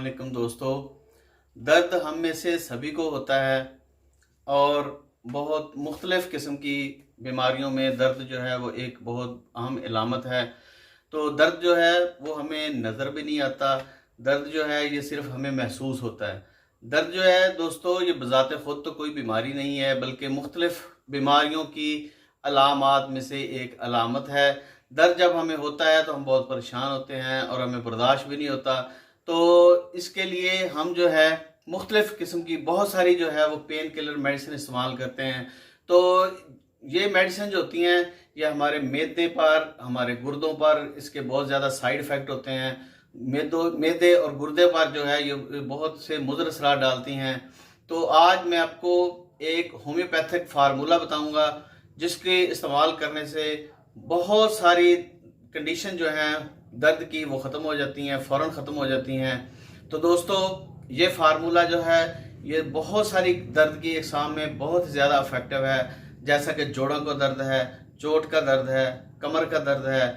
वालेकुम दोस्तों। दर्द हम में से सभी को होता है और बहुत मुख्तलिफ़ किस्म की बीमारियों में दर्द जो है वो एक बहुत अहम इलामत है। तो दर्द जो है वो हमें नज़र भी नहीं आता। दर्द जो है ये सिर्फ हमें महसूस होता है। दर्द जो है दोस्तों ये बज़ाते ख़ुद तो कोई बीमारी नहीं है, बल्कि मुख्तलिफ़ बीमारियों की अलामात में से एक अलामत है। दर्द जब हमें होता है तो हम बहुत परेशान होते हैं और हमें बर्दाश्त भी नहीं होता। तो इसके लिए हम जो है मुख्तलिफ़ किस्म की बहुत सारी जो है वो पेन किलर मेडिसिन इस्तेमाल करते हैं। तो ये मेडिसिन जो होती हैं ये हमारे मैदे पर, हमारे गुर्दों पर इसके बहुत ज़्यादा साइड इफ़ेक्ट होते हैं। मैदे और गुर्दे पर जो है ये बहुत से मुज़र असरात डालती हैं। तो आज मैं आपको एक होम्योपैथिक फार्मूला बताऊंगा जिसके इस्तेमाल करने से बहुत सारी कंडीशन जो हैं दर्द की वो ख़त्म हो जाती हैं, फ़ौरन ख़त्म हो जाती हैं। तो दोस्तों ये फार्मूला जो है ये बहुत सारी दर्द की अक़साम में बहुत ज़्यादा इफ़ेक्टिव है, जैसा कि जोड़ों का दर्द है, चोट का दर्द है, कमर का दर्द है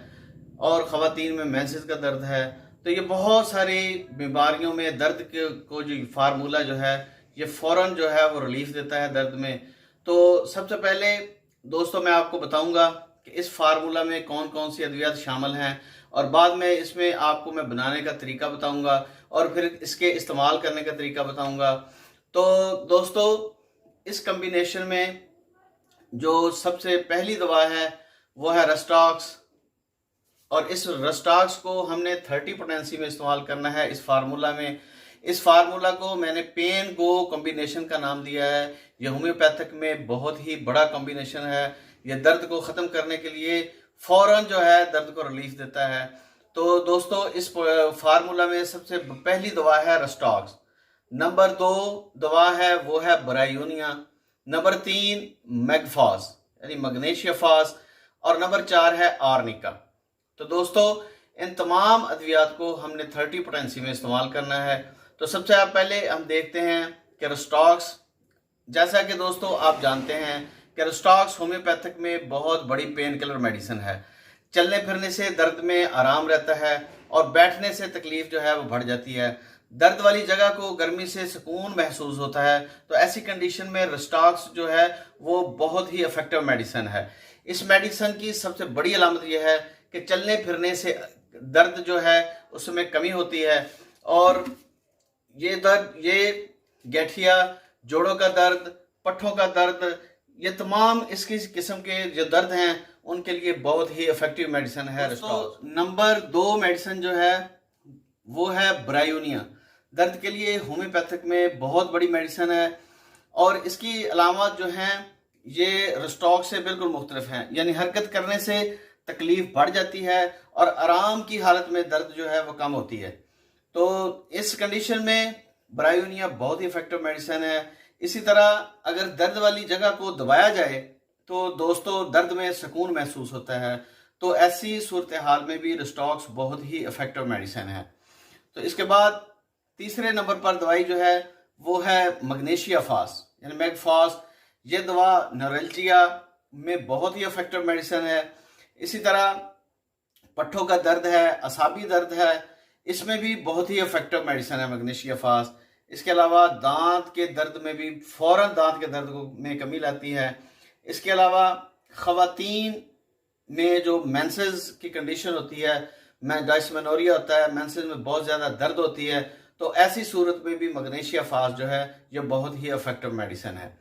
और ख़वातीन में मेंसेस का दर्द है। तो ये बहुत सारी बीमारियों में दर्द को जो फार्मूला जो है ये फ़ौरन जो है वो रिलीफ देता है दर्द में। तो सबसे पहले दोस्तों मैं आपको बताऊंगा कि इस फार्मूला में कौन कौन सी अद्वियात शामिल हैं और बाद में इसमें आपको मैं बनाने का तरीका बताऊंगा और फिर इसके इस्तेमाल करने का तरीका बताऊंगा। तो दोस्तों इस कम्बिनेशन में जो सबसे पहली दवा है वो है रस्टॉक्स, और इस रस्टॉक्स को हमने 30 पोटेंसी में इस्तेमाल करना है इस फार्मूला में। इस फार्मूला को मैंने पेन गो कॉम्बिनेशन का नाम दिया है। यह होम्योपैथिक में बहुत ही बड़ा कॉम्बिनेशन है। यह दर्द को ख़त्म करने के लिए फ़ौरन जो है दर्द को रिलीफ देता है। तो दोस्तों इस फार्मूला में सबसे पहली दवा है रस्टॉक्स, नंबर 2 दवा है वो है ब्रायोनिया, नंबर 3 मैगफास यानी मैग्नीशिया फास और नंबर 4 है आर्निका। तो दोस्तों इन तमाम अद्वियात को हमने 30 पोटेंसी में इस्तेमाल करना है। तो सबसे पहले हम देखते हैं कि रस्टॉक्स, जैसा कि दोस्तों आप जानते हैं कि रस्टॉक्स होम्योपैथिक में बहुत बड़ी पेन किलर मेडिसिन है। चलने फिरने से दर्द में आराम रहता है और बैठने से तकलीफ जो है वो बढ़ जाती है। दर्द वाली जगह को गर्मी से सुकून महसूस होता है। तो ऐसी कंडीशन में रस्टॉक्स जो है वो बहुत ही इफेक्टिव मेडिसिन है। इस मेडिसिन की सबसे बड़ी अलामत यह है कि चलने फिरने से दर्द जो है उसमें कमी होती है और ये दर्द, ये गठिया, जोड़ों का दर्द, पट्ठों का दर्द, ये तमाम इसकी किस्म के जो दर्द हैं उनके लिए बहुत ही इफेक्टिव मेडिसिन है। तो नंबर 2 मेडिसिन जो है वो है ब्रायोनिया। दर्द के लिए होम्योपैथिक में बहुत बड़ी मेडिसिन है और इसकी अलामत जो हैं ये रस्टॉक्स से बिल्कुल मुख्तलिफ हैं। यानी हरकत करने से तकलीफ बढ़ जाती है और आराम की हालत में दर्द जो है वो कम होती है। तो इस कंडीशन में ब्रायोनिया बहुत ही इफेक्टिव मेडिसिन है। इसी तरह अगर दर्द वाली जगह को दबाया जाए तो दोस्तों दर्द में सुकून महसूस होता है। तो ऐसी सूरत हाल में भी रस्टॉक्स बहुत ही इफेक्टिव मेडिसिन है। तो इसके बाद तीसरे नंबर पर दवाई जो है वो है मैग्नीशिया फास यानी मैगफास। ये दवा न्यूरल्जिया में बहुत ही इफेक्टिव मेडिसिन है। इसी तरह पट्ठों का दर्द है, असाबी दर्द है, इसमें भी बहुत ही इफेक्टिव मेडिसिन है मैग्नीशिया फास। इसके अलावा दांत के दर्द में भी फौरन दांत के दर्द में कमी लाती है। इसके अलावा ख़वातीन में जो मेंसेस की कंडीशन होती है, डिस्मेनोरिया होता है, मेंसेस में बहुत ज़्यादा दर्द होती है, तो ऐसी सूरत में भी मैग्नीशिया फास जो है ये बहुत ही इफेक्टिव मेडिसिन है।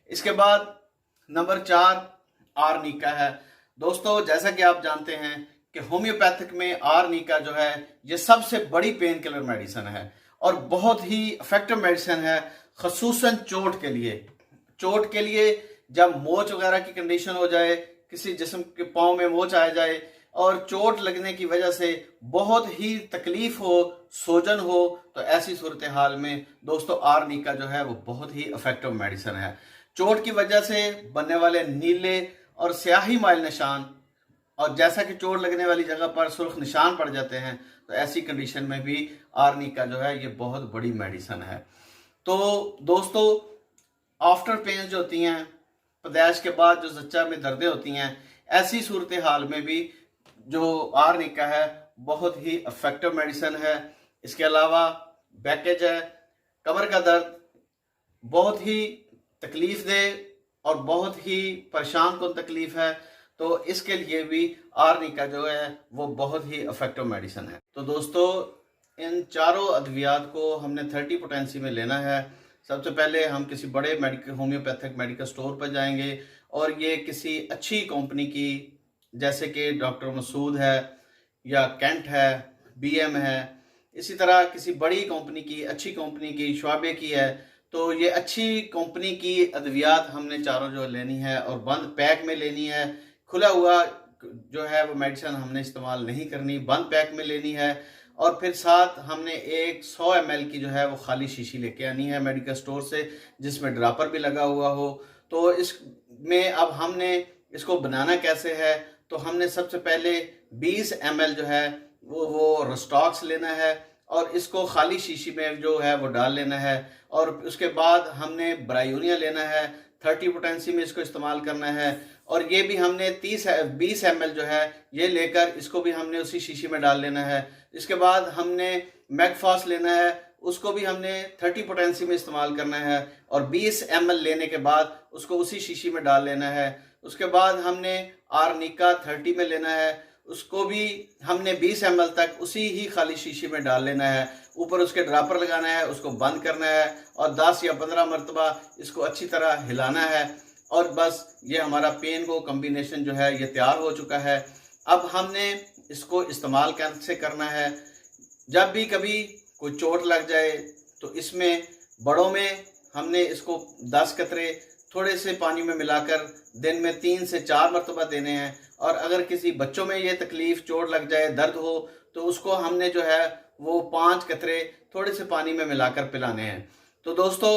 इसके बाद नंबर 4 आर्निका है। दोस्तों जैसा कि आप जानते हैं कि होम्योपैथिक में आर्निका जो है ये सबसे बड़ी पेन किलर मेडिसिन है और बहुत ही इफेक्टिव मेडिसिन है, खसूसन चोट के लिए। चोट के लिए जब मोच वगैरह की कंडीशन हो जाए, किसी जिस्म के पाँव में मोच आ जाए और चोट लगने की वजह से बहुत ही तकलीफ हो, सोजन हो, तो ऐसी सूरत हाल में दोस्तों आर्निका जो है वो बहुत ही इफेक्टिव मेडिसिन है। चोट की वजह से बनने वाले नीले और स्याही माइल निशान और जैसा कि चोट लगने वाली जगह पर सुर्ख निशान पड़ जाते हैं, तो ऐसी कंडीशन में भी आर्निका जो है ये बहुत बड़ी मेडिसिन है। तो दोस्तों आफ्टर पेन जो होती हैं, पैदाइश के बाद जो जच्चा में दर्दें होती हैं, ऐसी सूरत हाल में भी जो आर्निका है बहुत ही इफेक्टिव मेडिसिन है। इसके अलावा पैकेज है। कमर का दर्द बहुत ही तकलीफ दे और बहुत ही परेशान कौन तकलीफ है, तो इसके लिए भी आर्निका जो है वो बहुत ही इफेक्टिव मेडिसिन है। तो दोस्तों इन चारों अद्वियात को हमने 30 पोटेंसी में लेना है। सबसे पहले हम किसी बड़े होम्योपैथिक मेडिकल स्टोर पर जाएंगे और ये किसी अच्छी कंपनी की, जैसे कि डॉक्टर मसूद है या कैंट है, BM है, इसी तरह किसी बड़ी कंपनी की, अच्छी कंपनी की, श्वाबे की है, तो ये अच्छी कंपनी की अद्वियात हमने चारों जो लेनी है और बंद पैक में लेनी है। खुला हुआ जो है वो मेडिसिन हमने इस्तेमाल नहीं करनी, बंद पैक में लेनी है। और फिर साथ हमने एक 100 ml की जो है वो खाली शीशी लेके आनी है मेडिकल स्टोर से, जिसमें ड्रापर भी लगा हुआ हो। तो इसमें अब हमने इसको बनाना कैसे है, तो हमने सबसे पहले 20 ml जो है वो रोस्टॉक्स लेना है और इसको खाली शीशी में जो है वो डाल लेना है। और उसके बाद हमने ब्रायोनिया लेना है, 30 पोटेंसी में इसको इस्तेमाल करना है। और ये भी हमने 20 ml जो है ये लेकर इसको भी हमने उसी शीशी में डाल लेना है। इसके बाद हमने मैगफास्ट लेना है, उसको भी हमने 30 पोटेंसी में इस्तेमाल करना है और 20 ml लेने के बाद उसको उसी शीशी में डाल लेना है। उसके बाद हमने आर्निका 30 में लेना है, उसको भी हमने 20 ml तक उसी ही खाली शीशी में डाल लेना है। ऊपर उसके ड्रापर लगाना है, उसको बंद करना है और 10 या 15 मरतबा इसको अच्छी तरह हिलाना है और बस ये हमारा पेन को कॉम्बिनेशन जो है ये तैयार हो चुका है। अब हमने इसको इस्तेमाल कैसे करना है, जब भी कभी कोई चोट लग जाए तो इसमें बड़ों में हमने इसको 10 कतरे थोड़े से पानी में मिलाकर दिन में 3 से 4 मरतबा देने हैं। और अगर किसी बच्चों में ये तकलीफ, चोट लग जाए, दर्द हो, तो उसको हमने जो है वो 5 कतरे थोड़े से पानी में मिलाकर पिलाने हैं। तो दोस्तों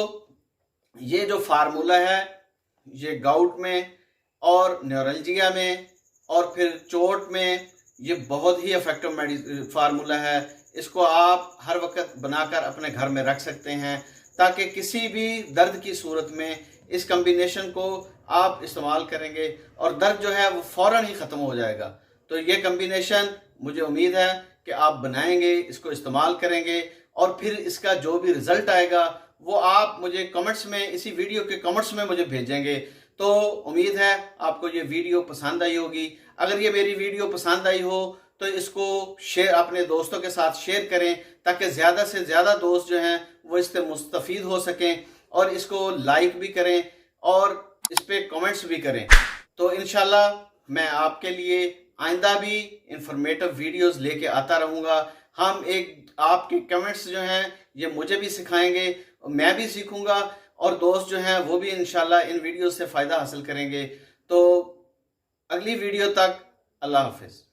ये जो फार्मूला है ये गाउट में और न्यूरल्जिया में और फिर चोट में ये बहुत ही इफेक्टिव फार्मूला है। इसको आप हर वक्त बनाकर अपने घर में रख सकते हैं ताकि किसी भी दर्द की सूरत में इस कॉम्बिनेशन को आप इस्तेमाल करेंगे और दर्द जो है वो फौरन ही ख़त्म हो जाएगा। तो ये कॉम्बिनेशन मुझे उम्मीद है कि आप बनाएंगे, इसको इस्तेमाल करेंगे और फिर इसका जो भी रिज़ल्ट आएगा वो आप मुझे कमेंट्स में, इसी वीडियो के कमेंट्स में मुझे भेजेंगे। तो उम्मीद है आपको ये वीडियो पसंद आई होगी। अगर ये मेरी वीडियो पसंद आई हो तो इसको शेयर, अपने दोस्तों के साथ शेयर करें ताकि ज़्यादा से ज़्यादा दोस्त जो हैं वो इससे मुस्तफ़ीद हो सकें। और इसको लाइक भी करें और इस पे कमेंट्स भी करें। तो इंशाल्लाह मैं आपके लिए आइंदा भी इंफॉर्मेटिव वीडियोस लेके आता रहूँगा। हम आपके कमेंट्स जो हैं ये मुझे भी सिखाएंगे, मैं भी सीखूँगा और दोस्त जो हैं वो भी इंशाल्लाह इन वीडियो से फ़ायदा हासिल करेंगे। तो अगली वीडियो तक अल्लाह हाफिज़।